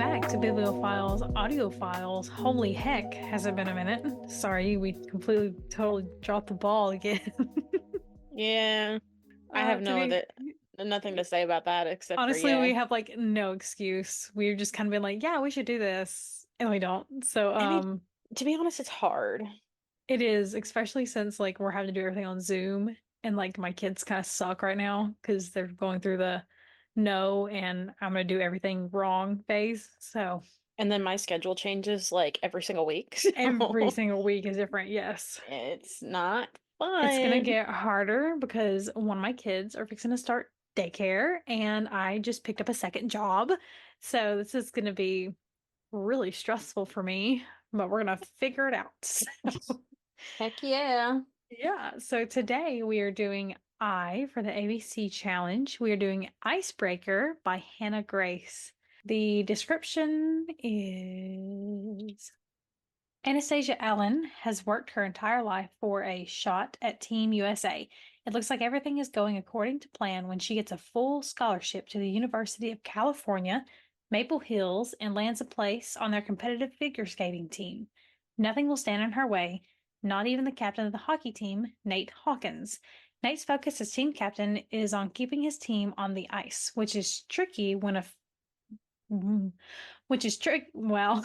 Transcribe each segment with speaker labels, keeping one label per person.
Speaker 1: back to Bibliophiles Audiophiles. Holy heck, has it been a minute? Sorry, we completely, totally dropped the ball again.
Speaker 2: Yeah, I
Speaker 1: Uh,
Speaker 2: have
Speaker 1: to be
Speaker 2: nothing to say about that except for
Speaker 1: honestly,
Speaker 2: yeah.
Speaker 1: we have like no excuse. We've just kind of been like, yeah, we should do this, and we don't. So,
Speaker 2: And to be honest, it's hard.
Speaker 1: it is, especially since like we're having to do everything on Zoom, and like my kids kind of suck right now because they're going through the no, and I'm gonna do everything wrong phase. So.
Speaker 2: And then my schedule changes like every single week,
Speaker 1: Every
Speaker 2: so
Speaker 1: single week is different, yes.
Speaker 2: it's not
Speaker 1: It's gonna
Speaker 2: fun.
Speaker 1: get harder because one of my kids are fixing to start daycare and I just picked up a second job. So this is gonna be really stressful for me, but we're gonna figure it out. So,
Speaker 2: Heck yeah.
Speaker 1: yeah, so today we are doing I for the ABC challenge. We are doing Icebreaker by Hannah Grace. The description is Anastasia Allen has worked her entire life for a shot at Team USA. It looks like everything is going according to plan when she gets a full scholarship to the University of California, Maple Hills, and lands a place on their competitive figure skating team. Nothing will stand in her way, not even the captain of the hockey team, Nate Hawkins. Nate's focus as team captain is on keeping his team on the ice, which is tricky when a which is trick well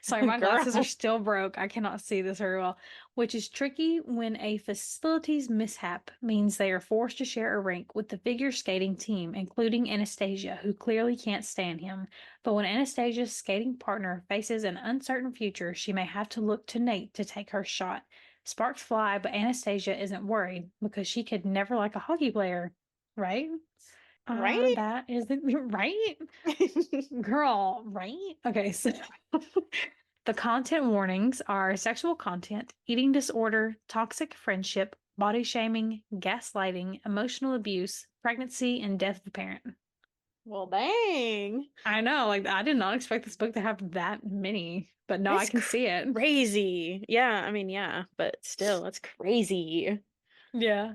Speaker 1: sorry, my glasses are
Speaker 2: Girl.
Speaker 1: still broke. I cannot see this very well, which is tricky when a facilities mishap means they are forced to share a rink with the figure skating team, including Anastasia, who clearly can't stand him. But when Anastasia's skating partner faces an uncertain future, she may have to look to Nate to take her shot. Sparks fly, but Anastasia isn't worried because she could never like a hockey player, right?
Speaker 2: Right?
Speaker 1: That is the right. Girl, right? Okay, so the content warnings are sexual content, eating disorder, toxic friendship, body shaming, gaslighting, emotional abuse, pregnancy, and death of the parent.
Speaker 2: Well, dang.
Speaker 1: I know, like I did not expect this book to have that many, but no, I
Speaker 2: That's
Speaker 1: can see it.
Speaker 2: crazy. Yeah, I mean, yeah, but still, that's crazy.
Speaker 1: Yeah.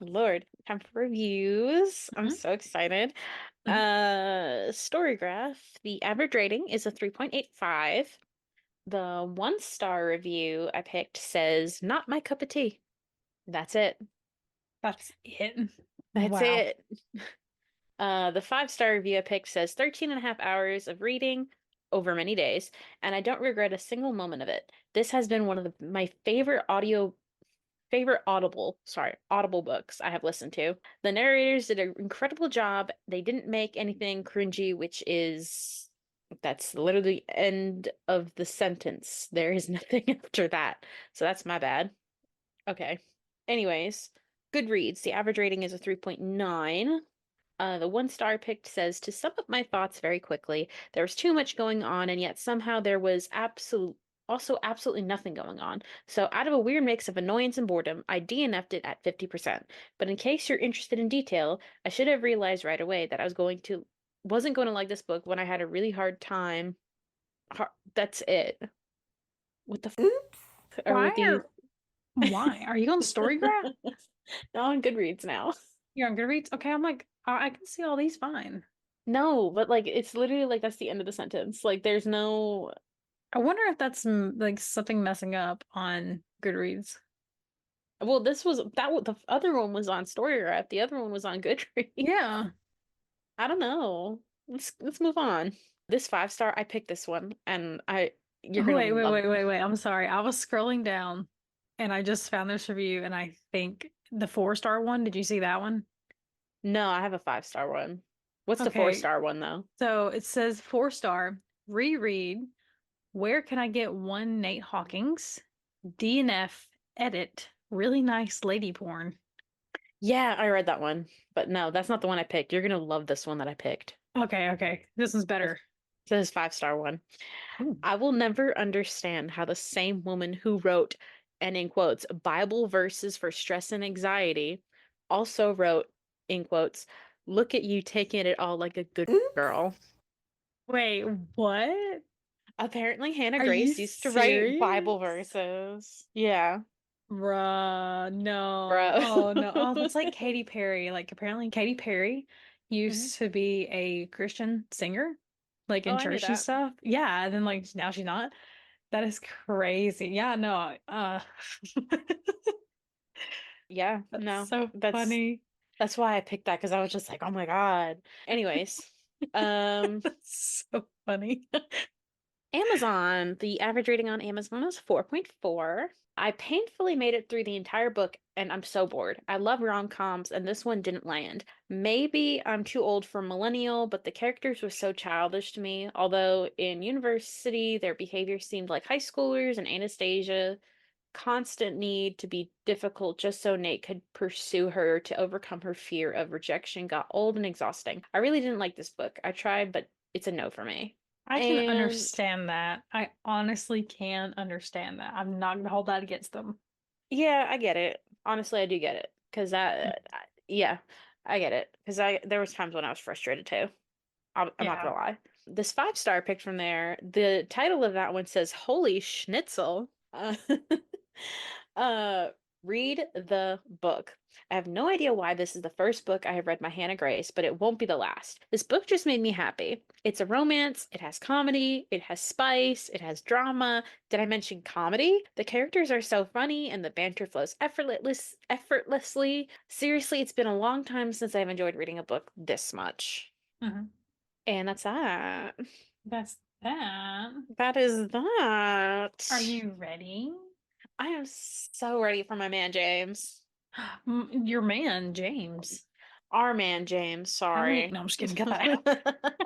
Speaker 2: Lord, time for reviews. I'm
Speaker 1: Mhm,
Speaker 2: so excited.
Speaker 1: mhm.
Speaker 2: Storygraph, the average rating is a 3.85. The one-star review I picked says, not my cup of tea. That's it.
Speaker 1: That's it.
Speaker 2: That's
Speaker 1: Wow.
Speaker 2: it. The five-star review I picked says 13 and a half hours of reading over many days, and I don't regret a single moment of it. This has been one of my favorite audible books I have listened to. The narrators did an incredible job. They didn't make anything cringy, that's literally the end of the sentence. There is nothing after that. So that's my bad. Okay. Anyways, Goodreads, the average rating is a 3.9. The one star picked says, to sum up my thoughts very quickly, there was too much going on, and yet somehow there was absolutely nothing going on. So out of a weird mix of annoyance and boredom, I DNF'd it at 50%. But in case you're interested in detail, I should have realized right away that wasn't going to like this book when I had a really hard time. That's it. What the
Speaker 1: Oops.
Speaker 2: f are
Speaker 1: Why
Speaker 2: with these?
Speaker 1: are why? Are you on Storygraph?
Speaker 2: No, on Goodreads now.
Speaker 1: You're on Goodreads? Okay, I'm like, I can see all these fine.
Speaker 2: No, but like it's literally like that's the end of the sentence. Like there's no.
Speaker 1: I wonder if that's like something messing up on Goodreads.
Speaker 2: Well, the other one was on StoryGraph. The other one was on Goodreads.
Speaker 1: Yeah.
Speaker 2: I don't know. Let's move on. This five star, I picked this one, and I you're
Speaker 1: Oh,
Speaker 2: gonna
Speaker 1: wait, wait,
Speaker 2: love.
Speaker 1: wait, wait, wait. I'm sorry. I was scrolling down and I just found this review and I think the 4-star one, did you see that one?
Speaker 2: No, I have a five-star one. What's the
Speaker 1: Okay.
Speaker 2: four-star one though?
Speaker 1: So it says 4-star, reread, where can I get one Nate Hawkins? DNF, edit, really nice lady porn.
Speaker 2: Yeah, I read that one, but no, that's not the one I picked. You're gonna love this one that I picked.
Speaker 1: Okay, okay. This one's
Speaker 2: This
Speaker 1: better.
Speaker 2: this is five-star one.
Speaker 1: Ooh.
Speaker 2: I will never understand how the same woman who wrote, and in quotes, Bible verses for stress and anxiety also wrote, in quotes, look at you taking it all like a good
Speaker 1: Oops.
Speaker 2: girl.
Speaker 1: Wait, what?
Speaker 2: Apparently, Hannah
Speaker 1: Are you
Speaker 2: Grace used to write Bible
Speaker 1: serious?
Speaker 2: verses. Yeah,
Speaker 1: Bruh, no.
Speaker 2: bro.
Speaker 1: Oh no. Oh, that's like Katy Perry. Like apparently Katy Perry
Speaker 2: Mhm.
Speaker 1: used to be a Christian singer. like
Speaker 2: Oh,
Speaker 1: in
Speaker 2: I knew
Speaker 1: church and
Speaker 2: that.
Speaker 1: stuff. Yeah, and then like now she's not. That is crazy. Yeah, no,
Speaker 2: Yeah,
Speaker 1: that's
Speaker 2: no,
Speaker 1: so funny.
Speaker 2: that's why I picked that because I was just like, oh my God. Anyways, um,
Speaker 1: That's so funny.
Speaker 2: Amazon, the average rating on Amazon is 4.4. I painfully made it through the entire book and I'm so bored. I love rom-coms and this one didn't land. Maybe I'm too old for millennial, but the characters were so childish to me. Although in university, their behavior seemed like high schoolers and Anastasia constant need to be difficult just so Nate could pursue her to overcome her fear of rejection got old and exhausting. I really didn't like this book. I tried, but it's a no for me.
Speaker 1: I can
Speaker 2: And
Speaker 1: understand that. I honestly can understand that. I'm not gonna hold that against them.
Speaker 2: yeah, I get it. Honestly, I do get it. Because yeah, I get it. Because there was times when I was frustrated too. I'm not
Speaker 1: Yeah.
Speaker 2: gonna lie. This 5-star pick from there, the title of that one says "Holy Schnitzel." Uh, read the book. I have no idea why this is the first book I have read by Hannah Grace, but it won't be the last. This book just made me happy. It's a romance, it has comedy, it has spice, it has drama. Did I mention comedy? The characters are so funny and the banter flows effortlessly. Seriously, it's been a long time since I've enjoyed reading a book this much.
Speaker 1: Mhm.
Speaker 2: And that's that.
Speaker 1: That's that.
Speaker 2: That is that.
Speaker 1: Are you ready?
Speaker 2: I am so ready for my man James.
Speaker 1: Your man, James.
Speaker 2: Our man James,
Speaker 1: How many?
Speaker 2: sorry.
Speaker 1: No, I'm just kidding. Cut that out.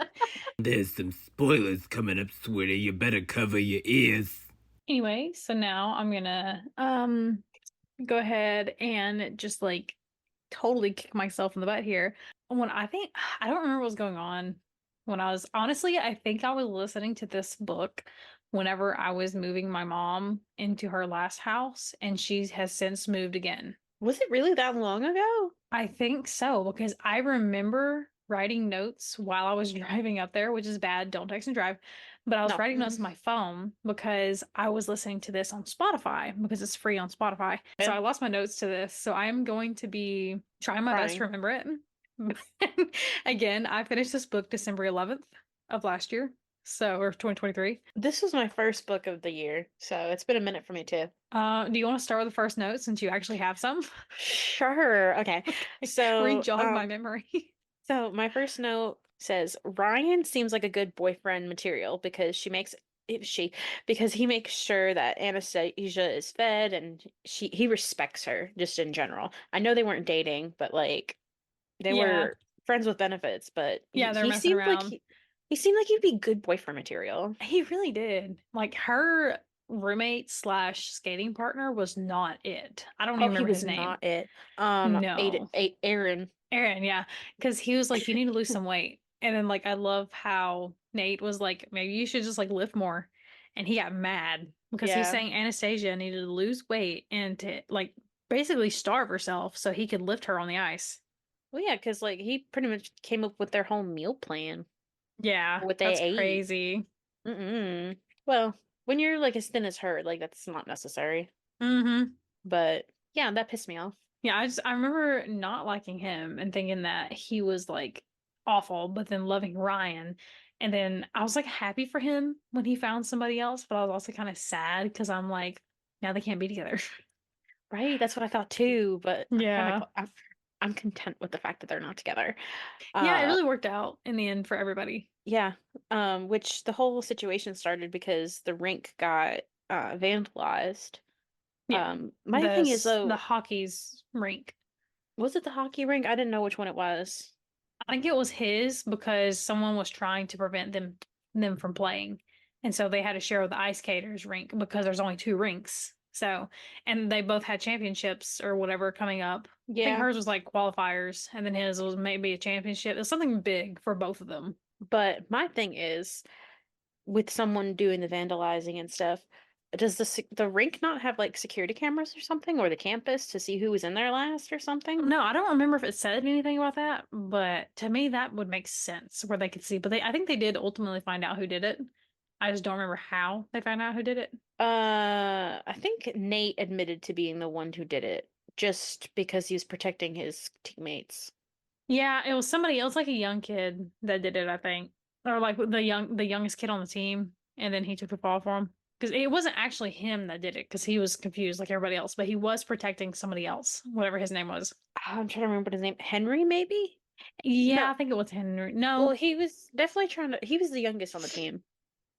Speaker 3: There's some spoilers coming up, sweetie. You better cover your ears.
Speaker 1: Anyway, so now I'm gonna go ahead and just like totally kick myself in the butt here. When I think I don't remember what was going on when I was honestly, I think I was listening to this book whenever I was moving my mom into her last house, and she has since moved again.
Speaker 2: Was it really that long ago?
Speaker 1: I think so because I remember writing notes while I was driving up there, which is bad. Don't text and drive. But I was
Speaker 2: No.
Speaker 1: writing notes on my phone because I was listening to this on Spotify because it's free on Spotify. So
Speaker 2: Yeah.
Speaker 1: I lost my notes to this. So I am going to be trying my best to
Speaker 2: Crying.
Speaker 1: remember it. Again, I finished this book December 11th of last year. So, or 2023.
Speaker 2: This was my first book of the year, so it's been a minute for me too.
Speaker 1: Do you want to start with the first note since you actually have some?
Speaker 2: Sure. Okay.
Speaker 1: Okay,
Speaker 2: So,
Speaker 1: re-jog my memory.
Speaker 2: so my first note says Ryan seems like a good boyfriend material because she makes if she because he makes sure that Anastasia is fed and he respects her just in general. I know they weren't dating, but like they
Speaker 1: Yeah.
Speaker 2: were friends with benefits, but
Speaker 1: Yeah, they're messing around.
Speaker 2: he seemed like he'd be good boyfriend material.
Speaker 1: He really did. Like her roommate slash skating partner was not it. I don't
Speaker 2: Oh,
Speaker 1: even
Speaker 2: he
Speaker 1: remember
Speaker 2: was
Speaker 1: his name.
Speaker 2: not it.
Speaker 1: No.
Speaker 2: Aaron.
Speaker 1: Aaron, yeah. Because he was like, you need to lose some weight. And then like I love how Nate was like, maybe you should just like lift more. And he got mad because he was
Speaker 2: Yeah.
Speaker 1: saying Anastasia needed to lose weight and to like basically starve herself so he could lift her on the ice.
Speaker 2: Well, yeah, because like he pretty much came up with their whole meal plan,
Speaker 1: Yeah,
Speaker 2: what they
Speaker 1: that's
Speaker 2: ate.
Speaker 1: crazy.
Speaker 2: Mm-mm. Well, when you're like as thin as her, like that's not necessary.
Speaker 1: Mm-hmm.
Speaker 2: But yeah, that pissed me off.
Speaker 1: Yeah, I remember not liking him and thinking that he was like awful, but then loving Ryan. And then I was like happy for him when he found somebody else, but I was also kind of sad because I'm like, now they can't be together.
Speaker 2: Right? That's what I thought too, but
Speaker 1: Yeah.
Speaker 2: I'm content with the fact that they're not together.
Speaker 1: Yeah, it
Speaker 2: Uh
Speaker 1: really worked out in the end for everybody.
Speaker 2: yeah. Which the whole situation started because the rink got vandalized.
Speaker 1: Yeah.
Speaker 2: My thing is
Speaker 1: The
Speaker 2: though,
Speaker 1: hockey's rink.
Speaker 2: was it the hockey rink? I didn't know which one it was.
Speaker 1: I think it was his because someone was trying to prevent them from playing. And so they had to share with the ice skaters rink because there's only two rinks. So, and they both had championships or whatever coming up. I think
Speaker 2: Yeah.
Speaker 1: hers was like qualifiers and then his was maybe a championship. It was something big for both of them.
Speaker 2: But my thing is with someone doing the vandalizing and stuff, does the rink not have like security cameras or something, or the campus to see who was in there last or something?
Speaker 1: No, I don't remember if it said anything about that, but to me that would make sense where they could see. But I think they did ultimately find out who did it. I just don't remember how they found out who did it.
Speaker 2: I think Nate admitted to being the one who did it just because he was protecting his teammates.
Speaker 1: Yeah, it was somebody else, like a young kid that did it, I think. Or like the youngest kid on the team, and then he took the fall for him. Because it wasn't actually him that did it, because he was confused like everybody else, but he was protecting somebody else, whatever his name was.
Speaker 2: I'm trying to remember his name. Henry, maybe?
Speaker 1: Yeah,
Speaker 2: No.
Speaker 1: I think it was Henry.
Speaker 2: Well,
Speaker 1: No,
Speaker 2: he was definitely trying to. He was the youngest on the team.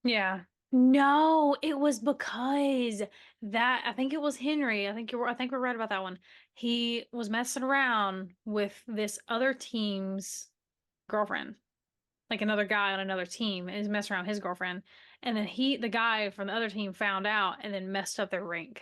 Speaker 1: yeah. No, it was because that I think it was Henry. I think we're right about that one. He was messing around with this other team's girlfriend. Like another guy on another team is messing around with his girlfriend. And then the guy from the other team found out and then messed up their rank.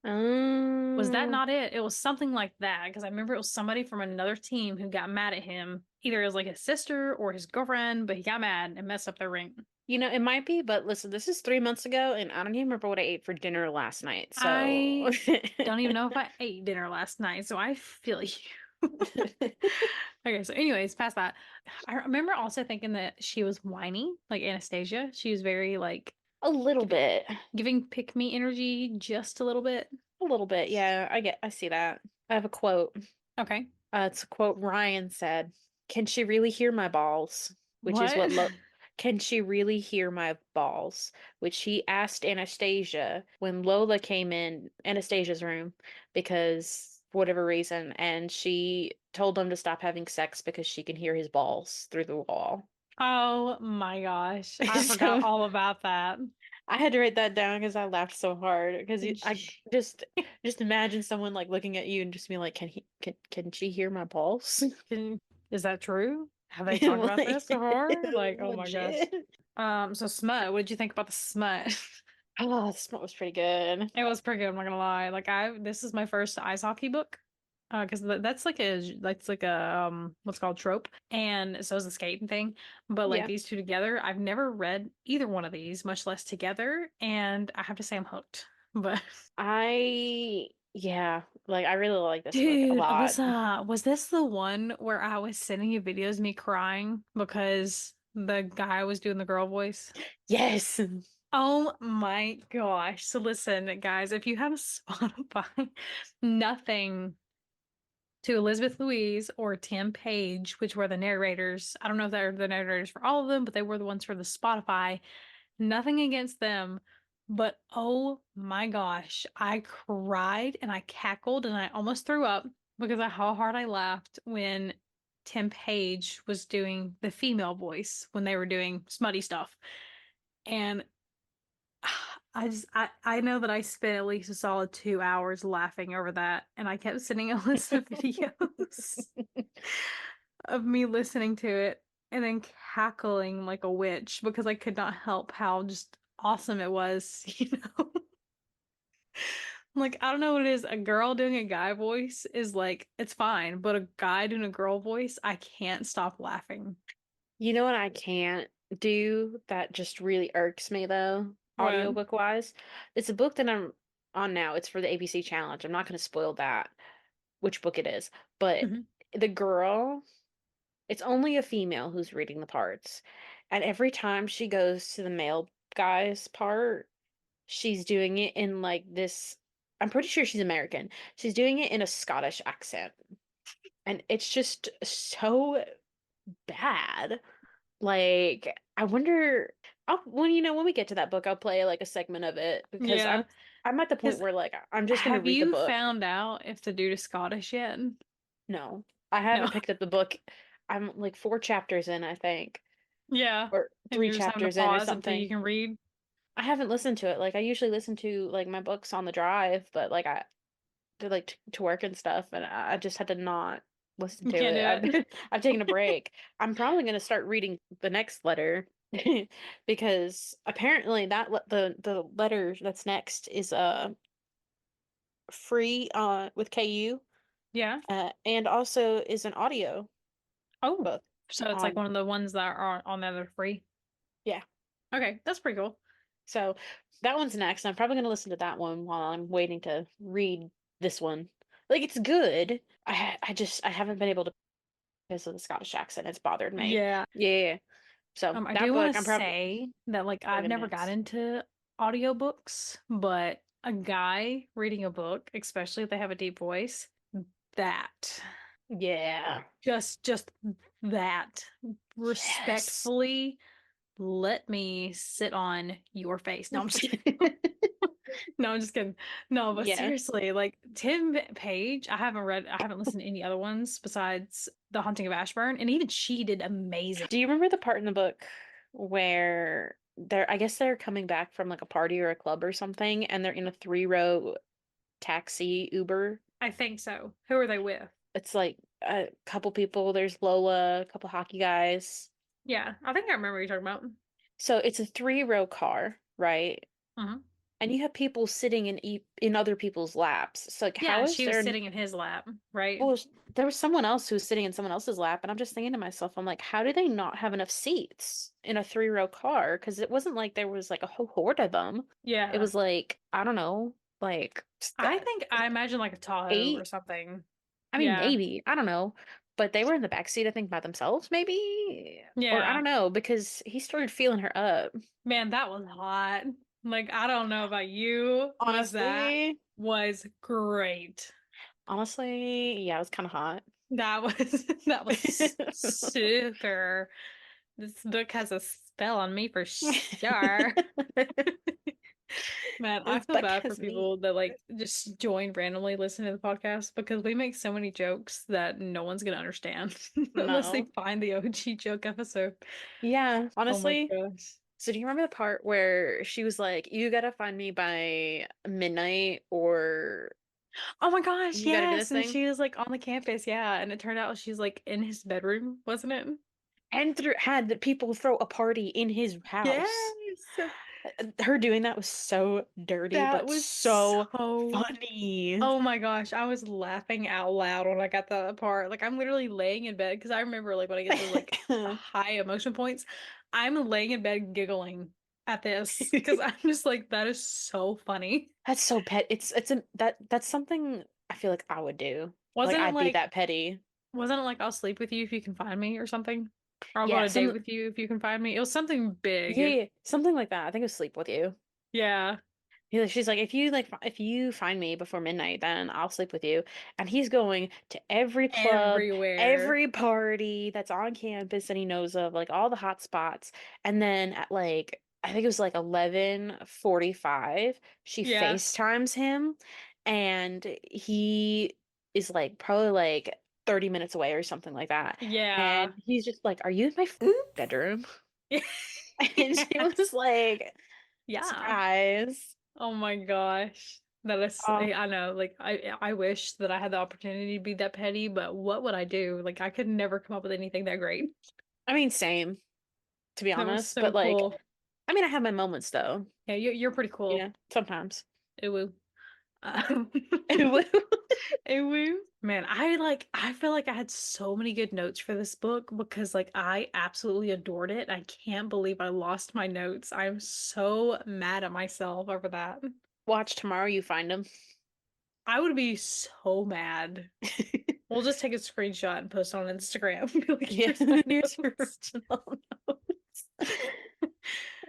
Speaker 1: Was that
Speaker 2: Um,
Speaker 1: not it? It was something like that because I remember it was somebody from another team who got mad at him. Either it was like his sister or his girlfriend, but he got mad and messed up their rank.
Speaker 2: it might be, but listen, this is 3 months ago, and I don't even remember what I ate for dinner last night. So,
Speaker 1: I don't even know if I ate dinner last night, so I feel you. Okay, so anyways, past that. I remember also thinking that she was whiny, like Anastasia. She was very like
Speaker 2: a little
Speaker 1: giving
Speaker 2: bit,
Speaker 1: giving pick me energy just a little bit.
Speaker 2: a little bit. Yeah, I see that. I have a quote.
Speaker 1: Okay.
Speaker 2: It's a quote Ryan said. Can she really hear my balls? Which is
Speaker 1: What?
Speaker 2: what can she really hear my balls? Which he asked Anastasia when Lola came in Anastasia's room because for whatever reason, and she told him to stop having sex because she can hear his balls through the wall.
Speaker 1: Oh my gosh. I forgot
Speaker 2: So
Speaker 1: all about that.
Speaker 2: I had to write that down because I laughed so hard because I just imagine someone like looking at you and just being like, can she hear my pulse?
Speaker 1: Is that true? Have they talked about this before? Like, oh my gosh.
Speaker 2: Legit.
Speaker 1: So smut, what did you think about the smut?
Speaker 2: Oh, the smut was pretty good.
Speaker 1: It was pretty good, I'm not gonna lie. Like this is my first ice hockey book. Because that's like a what's called trope, and so is the skating thing. But like
Speaker 2: Yeah.
Speaker 1: these two together, I've never read either one of these, much less together, and I have to say I'm hooked. But
Speaker 2: Yeah, like I really like this book a
Speaker 1: dude,
Speaker 2: lot.
Speaker 1: Alyssa, was this the one where I was sending you videos of me crying because the guy was doing the girl voice?
Speaker 2: Yes.
Speaker 1: Oh my gosh. So listen, guys, if you have Spotify, nothing to Elizabeth Louise or Tim Page, which were the narrators. I don't know if they're the narrators for all of them, but they were the ones for the Spotify. Nothing against them, but oh my gosh, I cried and I cackled and I almost threw up because of how hard I laughed when Tim Page was doing the female voice when they were doing smutty stuff. And I know that I spent at least a solid 2 hours laughing over that, and I kept sending Alyssa videos of me listening to it and then cackling like a witch because I could not help how just awesome it was, you know? Like, I don't know what it is. A girl doing a guy voice is like, it's fine, but a guy doing a girl voice, I can't stop laughing.
Speaker 2: You know what I can't do that just really irks me though,
Speaker 1: What?
Speaker 2: audiobook wise? It's a book that I'm on now. It's for the ABC challenge. I'm not going to spoil that, which book it is. But
Speaker 1: Mhm.
Speaker 2: the girl, it's only a female who's reading the parts. And every time she goes to the male guy's part, she's doing it in like this. I'm pretty sure she's American. She's doing it in a Scottish accent. And it's just so bad. Like, I wonder when we get to that book, I'll play like a segment of it because
Speaker 1: Yeah.
Speaker 2: I'm at the point
Speaker 1: Has
Speaker 2: where like I'm just gonna
Speaker 1: have
Speaker 2: read the
Speaker 1: you
Speaker 2: book.
Speaker 1: found out if the dude is Scottish yet?
Speaker 2: No, I
Speaker 1: No.
Speaker 2: haven't picked up the book. I'm like 4 chapters in, I think,
Speaker 1: Yeah.
Speaker 2: or
Speaker 1: And
Speaker 2: three
Speaker 1: you're just having to
Speaker 2: chapters in or
Speaker 1: pause until you
Speaker 2: something.
Speaker 1: can read.
Speaker 2: I haven't listened to it. Like I usually listen to like my books on the drive, but like I to like to work and stuff, and I just had to not listen
Speaker 1: You
Speaker 2: to
Speaker 1: can't do
Speaker 2: it.
Speaker 1: it.
Speaker 2: I've taken a break. I'm probably gonna start reading the next letter because apparently the letter that's next is free with KU
Speaker 1: Yeah.
Speaker 2: and also is an audio
Speaker 1: Oh.
Speaker 2: book
Speaker 1: So it's like
Speaker 2: on
Speaker 1: one of the ones that are on there that are free.
Speaker 2: yeah.
Speaker 1: Okay, that's pretty cool.
Speaker 2: So that one's next. I'm probably gonna listen to that one while I'm waiting to read this one. Like it's good. I haven't been able to because of the Scottish accent. It's bothered me.
Speaker 1: Yeah.
Speaker 2: Yeah. So
Speaker 1: I
Speaker 2: that
Speaker 1: do want
Speaker 2: book,
Speaker 1: to
Speaker 2: I'm probably
Speaker 1: say that like I've never got
Speaker 2: next.
Speaker 1: into audiobooks, but a guy reading a book, especially if they have a deep voice, that
Speaker 2: Yeah.
Speaker 1: just that respectfully let me sit on your face. No, I'm just kidding. No, I'm just kidding. No, but
Speaker 2: Yeah.
Speaker 1: seriously, like Tim Page, I haven't listened to any other ones besides The Haunting of Ashburn, and even she did amazing.
Speaker 2: Do you remember the part in the book where I guess they're coming back from like a party or a club or something, and they're in a 3-row taxi Uber?
Speaker 1: I think so. Who are they with?
Speaker 2: It's like a couple people. There's Lola, a couple hockey guys.
Speaker 1: Yeah, I think I remember what you're talking about.
Speaker 2: So it's a 3-row car, right?
Speaker 1: Mhm.
Speaker 2: And you have people sitting in other people's laps. So like,
Speaker 1: Yeah,
Speaker 2: how
Speaker 1: and
Speaker 2: is
Speaker 1: she was
Speaker 2: there?
Speaker 1: sitting in his lap, right?
Speaker 2: Well, there was someone else who was sitting in someone else's lap, and I'm just thinking to myself, I'm like, how do they not have enough seats in a 3-row car? Because it wasn't like there was like a whole horde of them. It
Speaker 1: Yeah.
Speaker 2: was like, I don't know, like
Speaker 1: I imagine like a Tahoe or
Speaker 2: 8.
Speaker 1: something.
Speaker 2: I mean,
Speaker 1: Yeah.
Speaker 2: maybe, I don't know. But they were in the back seat, I think, by themselves, maybe. Or I
Speaker 1: Yeah.
Speaker 2: don't know, because he started feeling her up.
Speaker 1: Man, that was hot. Like, I don't know about you, but that
Speaker 2: Honestly,
Speaker 1: was great.
Speaker 2: honestly, yeah, it was kind of hot.
Speaker 1: That was that was super. This book has a spell on me for sure. Man, I
Speaker 2: This
Speaker 1: feel
Speaker 2: book
Speaker 1: bad for
Speaker 2: has me.
Speaker 1: people that like just join randomly listen to the podcast because we make so many jokes that no one's gonna understand unless they
Speaker 2: No.
Speaker 1: find the OG joke episode.
Speaker 2: Yeah,
Speaker 1: Oh my
Speaker 2: honestly.
Speaker 1: gosh.
Speaker 2: So do you remember the part where she was like, "You gotta find me by midnight, or
Speaker 1: Oh my gosh,
Speaker 2: you gotta do
Speaker 1: yes.
Speaker 2: this
Speaker 1: And
Speaker 2: thing"?
Speaker 1: she was like on the campus, yeah. And it turned out she's like in his bedroom, wasn't it?
Speaker 2: And had the people throw a party in his house.
Speaker 1: Yes.
Speaker 2: Her doing that was so dirty,
Speaker 1: That
Speaker 2: but
Speaker 1: was
Speaker 2: so
Speaker 1: so.
Speaker 2: funny.
Speaker 1: Oh my gosh, I was laughing out loud when I got that part. Like I'm literally laying in bed because I remember like when I get those like high emotion points, I'm laying in bed giggling at this because I'm just like that is so funny.
Speaker 2: That's so pet. That's something I feel like I would do. Like
Speaker 1: Wasn't it
Speaker 2: I'd be
Speaker 1: like
Speaker 2: that petty.
Speaker 1: wasn't it like I'll sleep with you if you can find me or something? Or I'll go on
Speaker 2: Yeah,
Speaker 1: a date with you if you can find me. It was something
Speaker 2: yeah,
Speaker 1: big.
Speaker 2: yeah, something like that. I think it was sleep with you.
Speaker 1: Yeah,
Speaker 2: She's like, if you find me before midnight, then I'll sleep with you. And he's going to every club,
Speaker 1: everywhere.
Speaker 2: every party that's on campus that he knows of, like all the hot spots. And then at like, I think it was like 11:45, she
Speaker 1: Yeah.
Speaker 2: FaceTimes him, and he is like probably like 30 minutes away or something like that.
Speaker 1: Yeah.
Speaker 2: And he's just like, "Are you in my bedroom?" And she
Speaker 1: Yes.
Speaker 2: was like,
Speaker 1: Yeah.
Speaker 2: "Surprise."
Speaker 1: Oh my gosh. That is,
Speaker 2: Um,
Speaker 1: I know, like I wish that I had the opportunity to be that petty, but what would I do? Like I could never come up with anything that great.
Speaker 2: I mean, same, to be
Speaker 1: That was
Speaker 2: honest,
Speaker 1: so
Speaker 2: but like,
Speaker 1: cool.
Speaker 2: I mean, I have my moments though,
Speaker 1: Yeah, you're pretty cool.
Speaker 2: sometimes.
Speaker 1: Ew. Uh,
Speaker 2: Woo.
Speaker 1: Ew. Man, I feel like I had so many good notes for this book because like I absolutely adored it. I can't believe I lost my notes. I'm so mad at myself over that.
Speaker 2: Watch tomorrow, you find them.
Speaker 1: I would be so mad. We'll just take a screenshot and post on Instagram. Be like,
Speaker 2: Yeah,
Speaker 1: here's my
Speaker 2: here's your
Speaker 1: notes.
Speaker 2: original notes.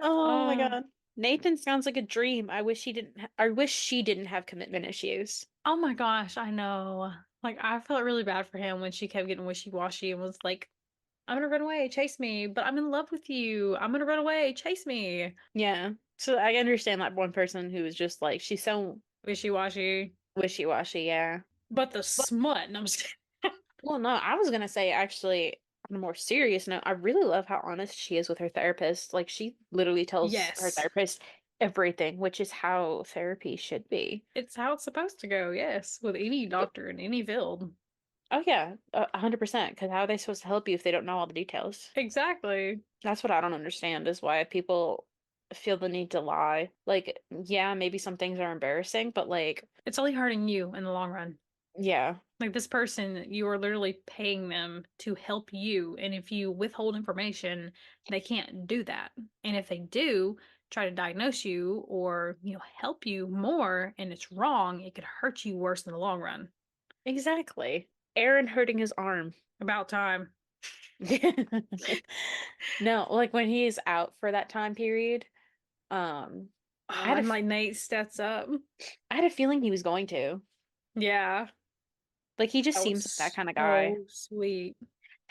Speaker 2: Oh my
Speaker 1: Oh,
Speaker 2: God. Nathan sounds like a dream. I wish she didn't have commitment issues.
Speaker 1: oh my gosh, I know. Like I felt really bad for him when she kept getting wishy-washy and was like, I'm gonna run away, chase me, but I'm in love with you. I'm gonna run away, chase me.
Speaker 2: Yeah. So I understand that one person who was just like, she's so
Speaker 1: Wishy-washy.
Speaker 2: wishy-washy, yeah.
Speaker 1: But the smut, and I'm just kidding.
Speaker 2: Well, no, I was gonna say actually, on a more serious note, I really love how honest she is with her therapist. Like she literally tells her
Speaker 1: Yes.
Speaker 2: therapist everything, which is how therapy should be.
Speaker 1: It's how it's supposed to go, yes, with any
Speaker 2: Yep.
Speaker 1: doctor in any field.
Speaker 2: Oh yeah, 100%. Because how are they supposed to help you if they don't know all the details?
Speaker 1: Exactly.
Speaker 2: That's what I don't understand is why people feel the need to lie. Like, yeah, maybe some things are embarrassing, but like,
Speaker 1: It's only hurting you in the long run.
Speaker 2: yeah,
Speaker 1: Like this person, you are literally paying them to help you. And if you withhold information, they can't do that. And if they do try to diagnose you or, help you more and it's wrong, it could hurt you worse in the long run.
Speaker 2: exactly. Aaron hurting his arm.
Speaker 1: About time.
Speaker 2: No, like when he's out for that time period, um, I
Speaker 1: Oh,
Speaker 2: had a
Speaker 1: and
Speaker 2: f-
Speaker 1: like Nate steps up.
Speaker 2: I had a feeling he was going to.
Speaker 1: Yeah,
Speaker 2: Like he just
Speaker 1: that
Speaker 2: seems like that
Speaker 1: was
Speaker 2: kind of guy.
Speaker 1: so sweet.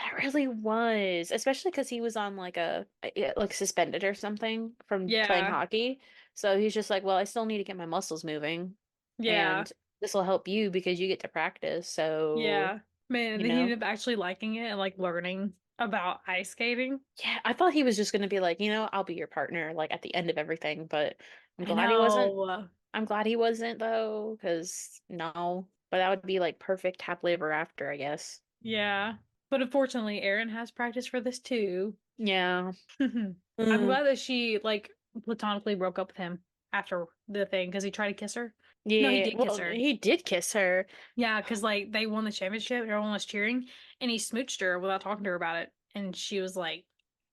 Speaker 2: That really was, especially because he was on like like suspended or something from playing
Speaker 1: Yeah.
Speaker 2: hockey. So he's just like, well, I still need to get my muscles moving,
Speaker 1: Yeah.
Speaker 2: and this will help you because you get to practice. So,
Speaker 1: Yeah. Man, and
Speaker 2: you
Speaker 1: then he
Speaker 2: know,
Speaker 1: ended up actually liking it and like learning about ice skating.
Speaker 2: yeah, I thought he was just gonna be like, I'll be your partner, like at the end of everything, but I'm
Speaker 1: I
Speaker 2: glad he wasn't.
Speaker 1: know.
Speaker 2: I'm glad he wasn't though, because no, but that would be like perfect happily ever after, I guess.
Speaker 1: Yeah. But unfortunately, Erin has practice for this too.
Speaker 2: Yeah.
Speaker 1: I'm
Speaker 2: Mm.
Speaker 1: glad that she like platonically broke up with him after the thing because he tried to kiss her. No, he
Speaker 2: Yeah,
Speaker 1: did kiss
Speaker 2: well,
Speaker 1: her.
Speaker 2: he did kiss her.
Speaker 1: Yeah, because like they won the championship, everyone was cheering, and he smooched her without talking to her about it. And she was like,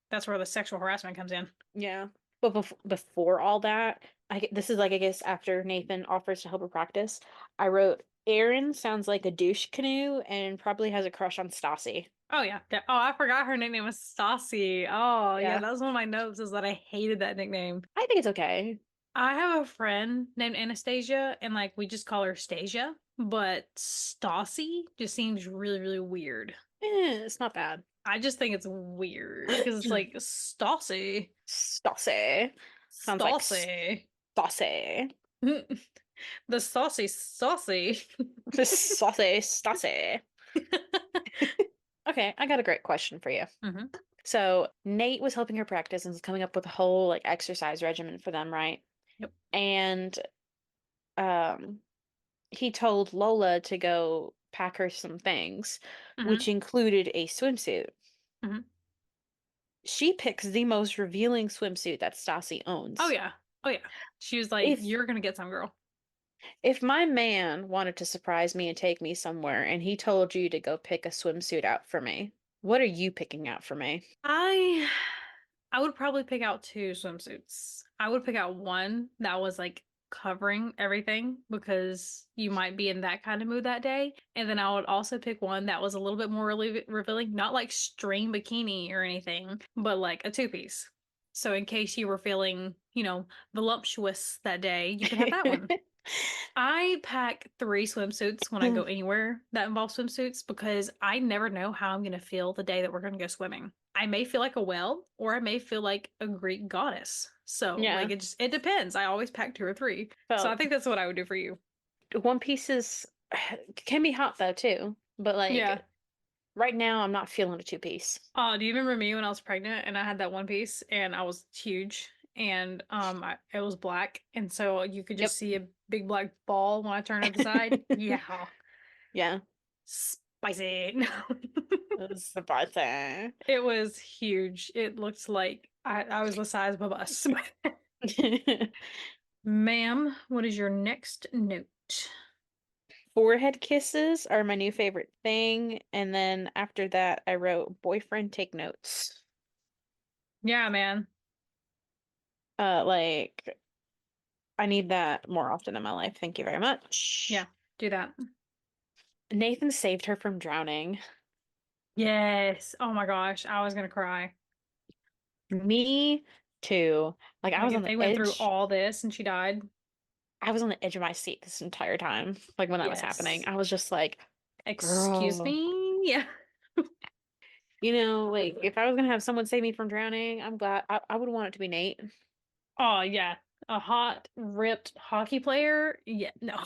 Speaker 1: that's where the sexual harassment comes in.
Speaker 2: Yeah. But before all that, this is like, I guess, after Nathan offers to help her practice, I wrote, Aaron sounds like a douche canoe and probably has a crush on Stassi.
Speaker 1: Oh yeah. Oh, I forgot her nickname was Saucey. Oh yeah,
Speaker 2: Yeah.
Speaker 1: that was one of my notes is that I hated that nickname.
Speaker 2: I think it's okay.
Speaker 1: I have a friend named Anastasia, and like we just call her Stasia, but Stassi just seems really, really weird.
Speaker 2: It's not bad.
Speaker 1: I just think it's weird because it's like Stassi.
Speaker 2: Stassi. Sounds like
Speaker 1: Stassi.
Speaker 2: Stassi.
Speaker 1: The saucy saucy.
Speaker 2: Stassi, Stassi. Okay, I got a great question for you.
Speaker 1: hmm
Speaker 2: So Nate was helping her practice and was coming up with a whole like exercise regimen for them, right?
Speaker 1: Yep.
Speaker 2: And um he told Lola to go pack her some things, which
Speaker 1: hmm
Speaker 2: included a swimsuit.
Speaker 1: hmm
Speaker 2: She picks the most revealing swimsuit that Stassi
Speaker 1: Oh
Speaker 2: owns.
Speaker 1: yeah. Oh yeah. She was like,
Speaker 2: If
Speaker 1: "You're gonna get some, girl."
Speaker 2: if my man wanted to surprise me and take me somewhere and he told you to go pick a swimsuit out for me, what are you picking out for me?
Speaker 1: I I would probably pick out two swimsuits. I would pick out one that was like covering everything because you might be in that kind of mood that day. And then I would also pick one that was a little bit more revealing, not like string bikini or anything, but like a two-piece. So in case you were feeling, voluptuous that day, you could have that one. I pack three swimsuits when I go anywhere that involves swimsuits because I never know how I'm going to feel the day that we're going to go swimming. I may feel like a whale or I may feel like a Greek goddess. So, like
Speaker 2: Yeah.
Speaker 1: it depends. I always pack two or three. So, I
Speaker 2: Well,
Speaker 1: think that's what I would do for you.
Speaker 2: one pieces can be hot though too. But
Speaker 1: Yeah.
Speaker 2: like right now I'm not feeling a two piece.
Speaker 1: Oh, do you remember me when I was pregnant and I had that one piece and I was huge and it was black and so you could just
Speaker 2: Yep.
Speaker 1: see a big black ball when I turned it aside? Yeah.
Speaker 2: Yeah.
Speaker 1: Spicy. No.
Speaker 2: That's the bad thing.
Speaker 1: It was huge. It looked like I was the size of a bus. Ma'am, what is your next note?
Speaker 2: Forehead kisses are my new favorite thing. And then after that, I wrote boyfriend take notes.
Speaker 1: Yeah, man.
Speaker 2: Like I need that more often in my life. Thank you very much.
Speaker 1: Yeah, do that.
Speaker 2: Nathan saved her from drowning.
Speaker 1: Yes. Oh my gosh, I was gonna cry.
Speaker 2: Me too. Like I
Speaker 1: Like
Speaker 2: was
Speaker 1: if
Speaker 2: on
Speaker 1: they
Speaker 2: the
Speaker 1: went through
Speaker 2: edge.
Speaker 1: all this and she died.
Speaker 2: I was on the edge of my seat this entire time. Like when that was happening,
Speaker 1: Yes.
Speaker 2: I was just like,
Speaker 1: Excuse
Speaker 2: girl.
Speaker 1: me? Yeah.
Speaker 2: Like if I was gonna have someone save me from drowning, I'm glad I would want it to be Nate.
Speaker 1: Oh yeah. A hot, ripped hockey player? Yeah, no.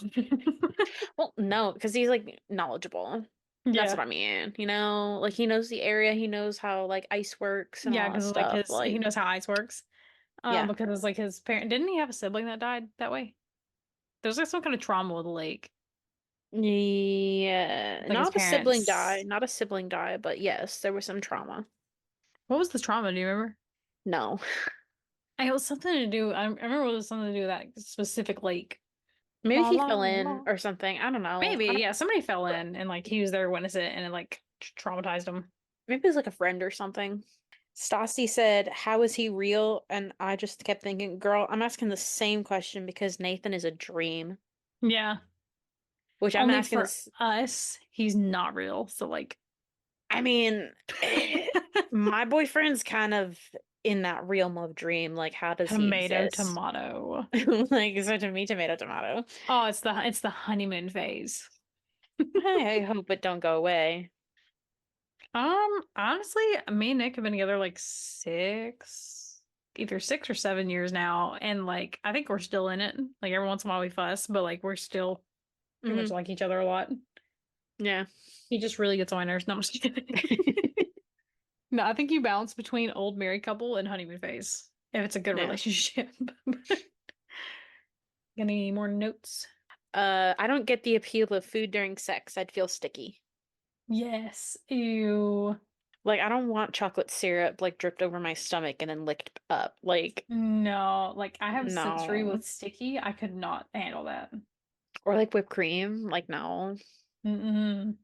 Speaker 2: Well, no, because he's like knowledgeable. That's what
Speaker 1: Yeah.
Speaker 2: I mean, Like he knows the area, he knows how like ice works and
Speaker 1: Yeah,
Speaker 2: all that
Speaker 1: because like
Speaker 2: stuff.
Speaker 1: his he
Speaker 2: Like,
Speaker 1: knows how ice works.
Speaker 2: yeah.
Speaker 1: Because it's like his parent didn't he have a sibling that died that way? There's like some kind of trauma with the lake.
Speaker 2: Yeah,
Speaker 1: Like his parents.
Speaker 2: not a sibling die, but yes, there was some trauma.
Speaker 1: What was the trauma? Do you remember?
Speaker 2: No.
Speaker 1: It was something to do. I remember it was something to do with that specific lake.
Speaker 2: Maybe
Speaker 1: La
Speaker 2: he
Speaker 1: la
Speaker 2: fell in
Speaker 1: la.
Speaker 2: or something. I don't know.
Speaker 1: Maybe, yeah. Somebody fell in and like he was there to witness it and it like traumatized him.
Speaker 2: Maybe it was like a friend or something. Stassi said, "How is he real?" And I just kept thinking, girl, I'm asking the same question because Nathan is a dream.
Speaker 1: Yeah.
Speaker 2: Which I'm
Speaker 1: Only
Speaker 2: asking
Speaker 1: for
Speaker 2: this.
Speaker 1: us, he's not real. So like
Speaker 2: I mean, my boyfriend's kind of in that realm of dream. Like, how does he
Speaker 1: tomato
Speaker 2: exist?
Speaker 1: tomato.
Speaker 2: Like, so to me, tomato, tomato.
Speaker 1: Oh, it's the honeymoon phase.
Speaker 2: I hope it don't go away.
Speaker 1: Honestly, me and Nick have been together like either 6 or 7 years now, and like I think we're still in it. Like every once in a while we fuss, but like we're still pretty much
Speaker 2: Hmm.
Speaker 1: like each other a lot.
Speaker 2: Yeah.
Speaker 1: He just really gets on my nerves. No, I'm just kidding. No, I think you bounce between old married couple and honeymoon phase if it's a good
Speaker 2: Yeah.
Speaker 1: relationship. Any more notes?
Speaker 2: I don't get the appeal of food during sex. I'd feel sticky.
Speaker 1: Yes. Ew.
Speaker 2: Like, I don't want chocolate syrup like dripped over my stomach and then licked up. Like,
Speaker 1: No, like I have sensory
Speaker 2: no.
Speaker 1: with sticky. I could not handle that.
Speaker 2: Or like whipped cream. Like, no.
Speaker 1: Mm-mm.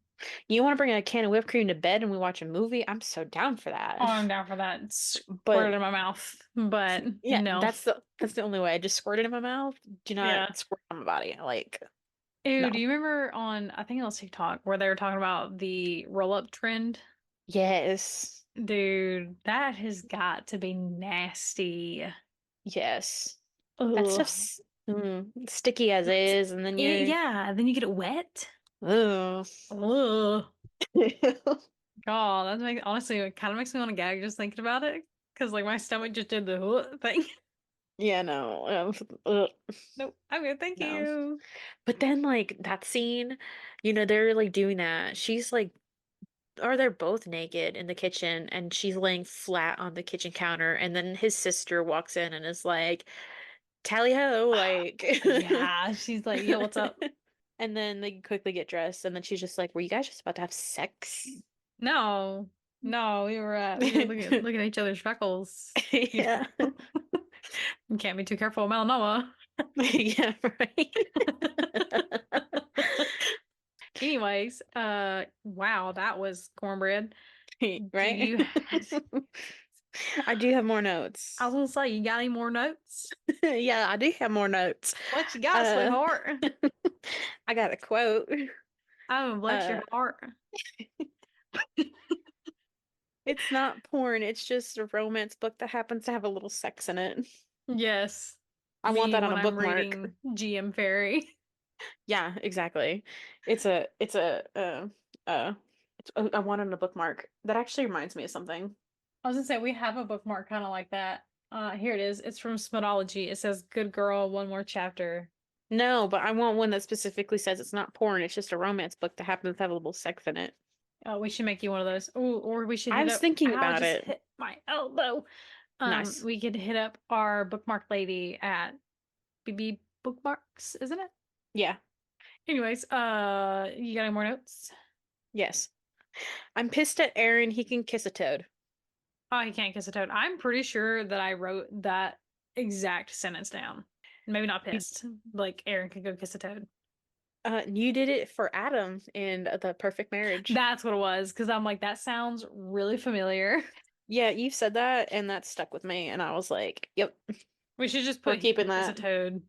Speaker 2: You want to bring a can of whipped cream to bed and we watch a movie? I'm so down for
Speaker 1: Oh,
Speaker 2: that.
Speaker 1: I'm down for that. Squirt
Speaker 2: But
Speaker 1: it in my mouth, but
Speaker 2: yeah,
Speaker 1: no.
Speaker 2: that's the only way. I just squirt it in my mouth. Do
Speaker 1: Yeah.
Speaker 2: not squirt on my body. Like,
Speaker 1: Ew, do
Speaker 2: no.
Speaker 1: you remember on, I think it was TikTok, where they were talking about the roll-up trend?
Speaker 2: Yes.
Speaker 1: Dude, that has got to be nasty.
Speaker 2: Yes. That
Speaker 1: Ugh.
Speaker 2: stuff's sticky as is, and then you're
Speaker 1: Yeah, then you get it wet.
Speaker 2: ugh.
Speaker 1: Ugh. God, honestly, it kind of makes me want to gag just thinking about it. Because, like, my stomach just did the thing.
Speaker 2: Yeah, no. Ugh.
Speaker 1: Nope, I'm good, thank
Speaker 2: No.
Speaker 1: you.
Speaker 2: But then like that scene, they're like doing that. She's like or they're both naked in the kitchen and she's laying flat on the kitchen counter and then his sister walks in and is like, "Tally ho," like
Speaker 1: Yeah, she's like, yo, what's up?
Speaker 2: and then they quickly get dressed and then she's just like, "Were you guys just about to have sex?"
Speaker 1: No, no, we were looking at each other's freckles. You
Speaker 2: Yeah.
Speaker 1: know, you can't be too careful with melanoma.
Speaker 2: Yeah, right.
Speaker 1: Anyways, wow, that was cornbread. Do
Speaker 2: Right?
Speaker 1: you?
Speaker 2: I do have more
Speaker 1: I was
Speaker 2: notes.
Speaker 1: gonna say, you got any more notes?
Speaker 2: Yeah, I do have more notes.
Speaker 1: What you got,
Speaker 2: Uh,
Speaker 1: sweetheart?
Speaker 2: I got a quote.
Speaker 1: Oh, bless your
Speaker 2: Uh,
Speaker 1: heart.
Speaker 2: it's not porn, it's just a romance book that happens to have a little sex in it.
Speaker 1: Yes,
Speaker 2: I want
Speaker 1: me
Speaker 2: that on
Speaker 1: when
Speaker 2: a
Speaker 1: I'm
Speaker 2: bookmark.
Speaker 1: reading GM Fairy.
Speaker 2: Yeah, exactly. I want it on a bookmark. That actually reminds me of something.
Speaker 1: I was gonna say we have a bookmark kind of like that. Here it is. It's from Smutology. It says, "Good girl, one more chapter."
Speaker 2: No, but I want one that specifically says it's not porn, it's just a romance book that happens to have a little sex in it.
Speaker 1: Oh, we should make you one of those. Oh, or we should
Speaker 2: I
Speaker 1: hit
Speaker 2: was
Speaker 1: up.
Speaker 2: thinking
Speaker 1: Ow,
Speaker 2: about
Speaker 1: just
Speaker 2: it.
Speaker 1: hit my elbow.
Speaker 2: Nice.
Speaker 1: We could hit up our bookmark lady at BB Bookmarks, isn't it?
Speaker 2: Yeah.
Speaker 1: Anyways, you got any more notes?
Speaker 2: Yes. I'm pissed at Aaron, he can kiss a toad.
Speaker 1: Oh, he can't kiss a toad. I'm pretty sure that I wrote that exact sentence down. Maybe not
Speaker 2: You,
Speaker 1: pissed. Like Aaron could go kiss a toad.
Speaker 2: you did it for Adam in The Perfect Marriage.
Speaker 1: That's what it was, because I'm like, that sounds really familiar.
Speaker 2: Yeah, you've said that, and that stuck with me, and I was like, yep,
Speaker 1: We should just
Speaker 2: we're
Speaker 1: put he can
Speaker 2: keeping
Speaker 1: kiss a
Speaker 2: that.
Speaker 1: toad.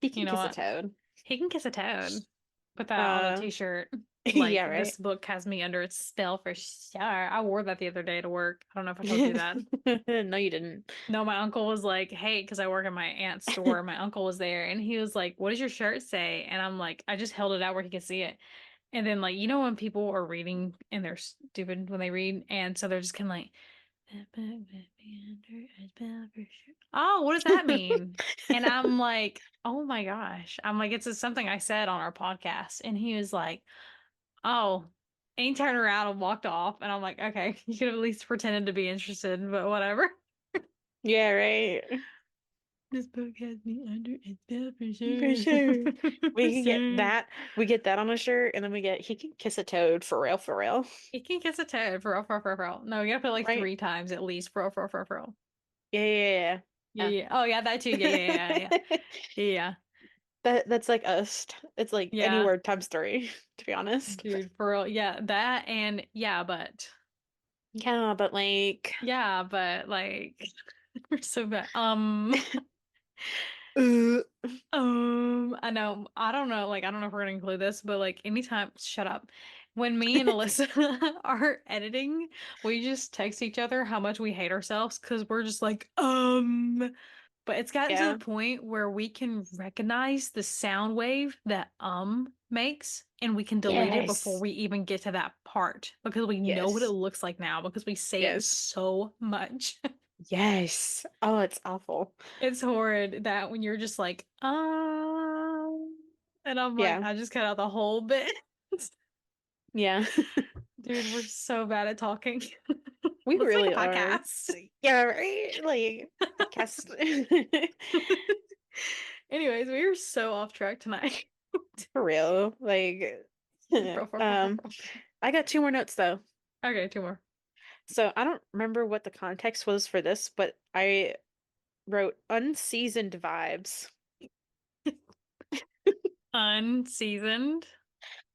Speaker 2: He
Speaker 1: You
Speaker 2: can
Speaker 1: know
Speaker 2: kiss a
Speaker 1: what?
Speaker 2: toad.
Speaker 1: He can kiss a toad. Put that on a
Speaker 2: Uh,
Speaker 1: t-shirt. Like,
Speaker 2: yeah, right.
Speaker 1: this book has me under its spell for sure. I wore that the other day to work. I don't know if I told you that.
Speaker 2: No, you didn't.
Speaker 1: No, my uncle was like, hey, because I work at my aunt's store. My uncle was there and he was like, what does your shirt say? And I'm like, I just held it out where he could see it. And then, like, you know, when people are reading and they're stupid when they read, and so they're just kind of like, oh, what does that mean? And I'm like, oh my gosh. I'm like, it's just something I said on our podcast. And he was like, oh, and he turned around and walked off. And I'm like, okay, you could have at least pretended to be interested, but whatever.
Speaker 2: Yeah, right.
Speaker 1: This book has me under its spell for
Speaker 2: For
Speaker 1: sure.
Speaker 2: sure.
Speaker 1: For
Speaker 2: We can get
Speaker 1: sure.
Speaker 2: that. We get that on a shirt, and then we get he can kiss a toad for real, for real.
Speaker 1: He can kiss a toad for real. No, you gotta put it like
Speaker 2: Right?
Speaker 1: 3 times at least for real.
Speaker 2: Yeah, yeah,
Speaker 1: Yeah,
Speaker 2: yeah.
Speaker 1: yeah. Oh, yeah, that too. Yeah, yeah, yeah, yeah.
Speaker 2: Yeah.
Speaker 1: Yeah.
Speaker 2: That's like us. It's like any
Speaker 1: Yeah.
Speaker 2: word times three, to be honest.
Speaker 1: Dude, for real. Yeah, that and yeah, but
Speaker 2: Yeah, but like
Speaker 1: yeah, but like we're so bad.
Speaker 2: uh,
Speaker 1: I know. I don't know. Like, I don't know if we're gonna include this, but like anytime, shut up. When me and Alyssa are editing, we just text each other how much we hate ourselves because we're just like, But it's gotten to the
Speaker 2: yeah.
Speaker 1: point where we can recognize the sound wave that makes, and we can delete it before
Speaker 2: Yes.
Speaker 1: we even get to that part because we know what it
Speaker 2: Yes.
Speaker 1: looks like now because we say it
Speaker 2: Yes.
Speaker 1: so much.
Speaker 2: Yes. Oh, it's awful.
Speaker 1: It's horrid that when you're just like, and I'm like,
Speaker 2: Yeah.
Speaker 1: I just cut out the whole bit.
Speaker 2: Yeah.
Speaker 1: Dude, we're so bad at talking.
Speaker 2: We
Speaker 1: Let's make
Speaker 2: really
Speaker 1: a
Speaker 2: are.
Speaker 1: podcast.
Speaker 2: Yeah, right? Like, podcast.
Speaker 1: Anyways, we are so off track tonight.
Speaker 2: For real. Like, I got 2 more notes though.
Speaker 1: Okay, 2 more.
Speaker 2: So I don't remember what the context was for this, but I wrote unseasoned vibes.
Speaker 1: Unseasoned,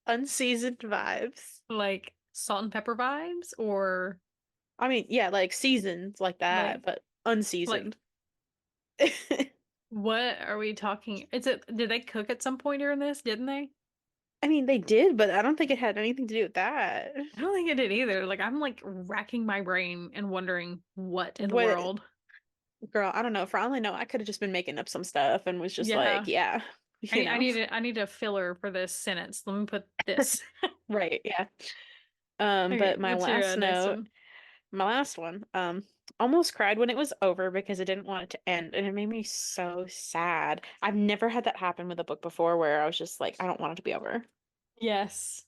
Speaker 2: Unseasoned vibes.
Speaker 1: like salt and pepper vibes, or
Speaker 2: I mean, yeah, like seasoned like
Speaker 1: like
Speaker 2: that, but unseasoned.
Speaker 1: what are we talking? Did they cook at some point during this? Didn't they?
Speaker 2: I mean, they did, but I don't think it had anything to do with that.
Speaker 1: I don't think it did either. Like I'm like racking my brain and wondering what in the
Speaker 2: What,
Speaker 1: world.
Speaker 2: girl, I don't know. For all I know, I could have just been making up some stuff and was just like,
Speaker 1: Yeah.
Speaker 2: yeah, you know.
Speaker 1: I need a filler for this sentence. Let me put this.
Speaker 2: Right, yeah.
Speaker 1: Okay,
Speaker 2: But
Speaker 1: what's your next one?
Speaker 2: my last one, almost cried when it was over because I didn't want it to end, and it made me so sad. I've never had that happen with a book before where I was just like, I don't want it to be over.
Speaker 1: Yes.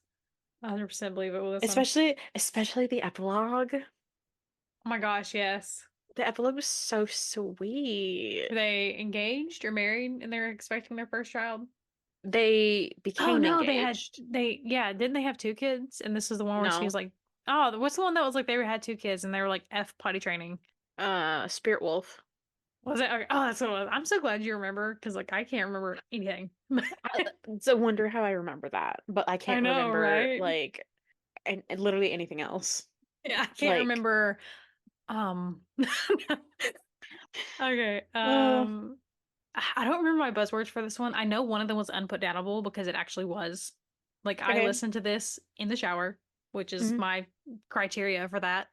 Speaker 1: 100% believe it with this one.
Speaker 2: Especially the epilogue.
Speaker 1: Oh my gosh, yes.
Speaker 2: The epilogue was so sweet.
Speaker 1: Were they engaged or married and they're expecting their first child?
Speaker 2: They
Speaker 1: Oh
Speaker 2: became
Speaker 1: no,
Speaker 2: engaged.
Speaker 1: yeah, didn't they have 2 kids? And this is the one where she was
Speaker 2: No.
Speaker 1: like, oh, what's the one that was like they had 2 kids and they were like F potty training?
Speaker 2: Spirit Wolf.
Speaker 1: Was it? Okay. Oh, that's what it was. I'm so glad you remember because like I can't remember anything.
Speaker 2: It's a wonder how I remember that, but I
Speaker 1: I
Speaker 2: can't
Speaker 1: know,
Speaker 2: remember
Speaker 1: right?
Speaker 2: like and literally anything else.
Speaker 1: Yeah, I can't
Speaker 2: Like,
Speaker 1: remember. Okay.
Speaker 2: uh,
Speaker 1: I don't remember my buzzwords for this one. I know one of them was unputdownable because it actually was. Like I
Speaker 2: okay.
Speaker 1: listened to this in the shower, which is
Speaker 2: Mhm.
Speaker 1: my criteria for that.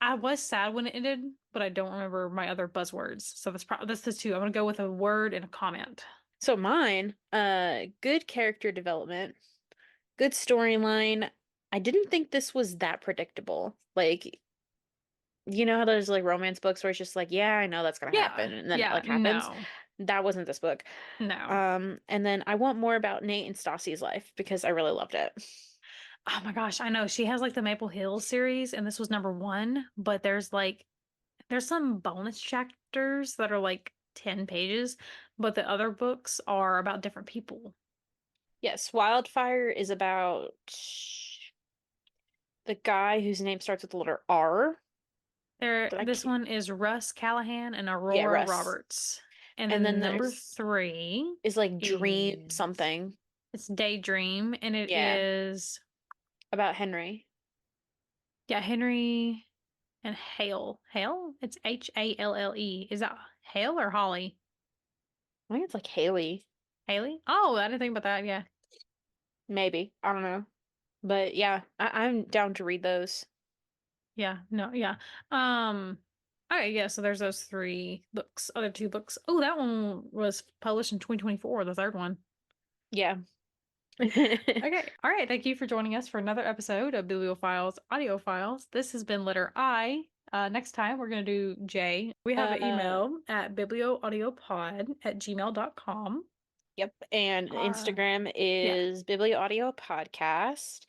Speaker 1: I was sad when it ended, but I don't remember my other buzzwords. So that's the 2. I'm gonna go with a word and a comment.
Speaker 2: So mine, good character development, good storyline. I didn't think this was that predictable. Like, you know how there's like romance books where it's just like, yeah, I know that's gonna
Speaker 1: Yeah,
Speaker 2: happen, and then it
Speaker 1: yeah,
Speaker 2: like happens.
Speaker 1: no,
Speaker 2: That wasn't this book.
Speaker 1: no.
Speaker 2: And then I want more about Nate and Stassi's life because I really loved it.
Speaker 1: Oh my gosh, I know she has like the Maple Hills series, and this was number 1, but there's some bonus chapters that are like 10 pages, but the other books are about different people.
Speaker 2: Yes, Wildfire is about the guy whose name starts with the letter R. But I
Speaker 1: This
Speaker 2: can't.
Speaker 1: one is Russ Callahan and
Speaker 2: Yeah,
Speaker 1: Aurora
Speaker 2: Russ.
Speaker 1: Roberts. And
Speaker 2: And then
Speaker 1: then number
Speaker 2: there's
Speaker 1: 3
Speaker 2: is like Dream
Speaker 1: is
Speaker 2: something.
Speaker 1: it's Daydream, and it
Speaker 2: Yeah,
Speaker 1: is
Speaker 2: about Henry.
Speaker 1: yeah, Henry and Hale. Hale? It's Halle. Is that Hale or Holly?
Speaker 2: I think it's like Haley,
Speaker 1: Haley? Oh, I didn't think about that. Yeah.
Speaker 2: maybe. I don't know. But yeah, I'm down to read those.
Speaker 1: Yeah. No, yeah. Um, all right, yeah, so there's those 3 books, other 2 books. Oh, that one was published in 2024, the third one.
Speaker 2: Yeah.
Speaker 1: Okay. All right. Thank you for joining us for another episode of Bibliophiles Audio Files. This has been letter I. Next time we're going to do J. We have an
Speaker 2: Uh,
Speaker 1: email at biblioaudiopod@gmail.com.
Speaker 2: yep. And
Speaker 1: Our,
Speaker 2: Instagram
Speaker 1: yeah.
Speaker 2: is Biblio Audio Podcast.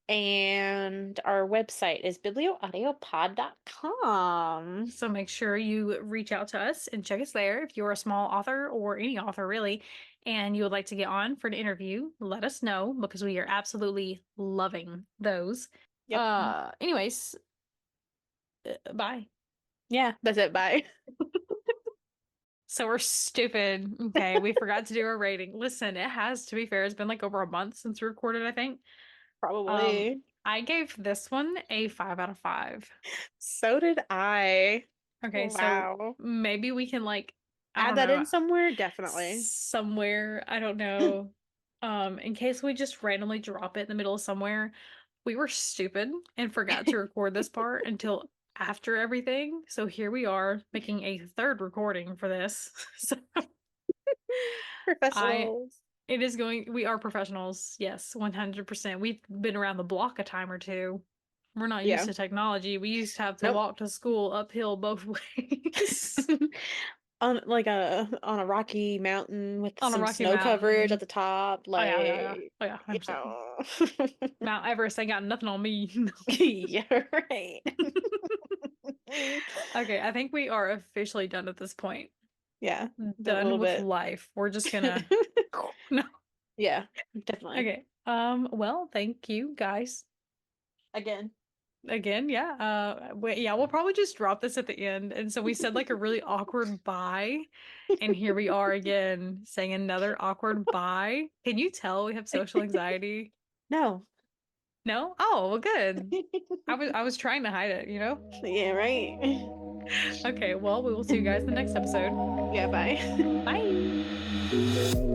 Speaker 2: And our website is biblioaudiopod.com.
Speaker 1: So make sure you reach out to us and check us there. If you're a small author or any author really, and you would like to get on for an interview, let us know because we are absolutely loving those.
Speaker 2: Yep.
Speaker 1: Anyways, bye.
Speaker 2: Yeah, that's it. Bye.
Speaker 1: So we're stupid. Okay, we forgot to do a rating. Listen, it has to be fair. It's been like over a month since we recorded, I think.
Speaker 2: Probably.
Speaker 1: I gave this one a 5 out of 5.
Speaker 2: So did I.
Speaker 1: Okay, so
Speaker 2: Wow.
Speaker 1: maybe we can like, I
Speaker 2: Add
Speaker 1: don't
Speaker 2: that
Speaker 1: know,
Speaker 2: in somewhere? Definitely.
Speaker 1: somewhere, I don't know. In case we just randomly drop it in the middle of somewhere. We were stupid and forgot to record this part until after everything. So here we are making a third recording for this. So I
Speaker 2: Professionals.
Speaker 1: It is going. We are professionals. Yes, 100%. We've been around the block a time or two. We're not used
Speaker 2: Yeah.
Speaker 1: to technology. We used to have to
Speaker 2: Nope.
Speaker 1: walk to school uphill both ways
Speaker 2: On a rocky mountain with
Speaker 1: on a
Speaker 2: some
Speaker 1: rocky
Speaker 2: snow coverage at
Speaker 1: mountain.
Speaker 2: the top,
Speaker 1: Oh yeah, yeah, yeah.
Speaker 2: like
Speaker 1: Oh yeah,
Speaker 2: you
Speaker 1: 100%.
Speaker 2: know.
Speaker 1: Mount Everest ain't got nothing on me.
Speaker 2: Yeah, right.
Speaker 1: Okay, I think we are officially done at this point.
Speaker 2: Yeah, a
Speaker 1: Done
Speaker 2: little
Speaker 1: with
Speaker 2: bit.
Speaker 1: life. We're just gonna no.
Speaker 2: Yeah, definitely.
Speaker 1: Okay. Well, thank you guys.
Speaker 2: Again.
Speaker 1: Again, yeah. Yeah, we'll probably just drop this at the end. And so we said like a really awkward bye, and here we are again saying another awkward bye. Can you tell we have social anxiety?
Speaker 2: No.
Speaker 1: No? Oh, well, good. I was trying to hide it, you know?
Speaker 2: Yeah, right.
Speaker 1: Okay, well, we will see you guys in the next episode.
Speaker 2: Yeah, bye.
Speaker 1: Bye.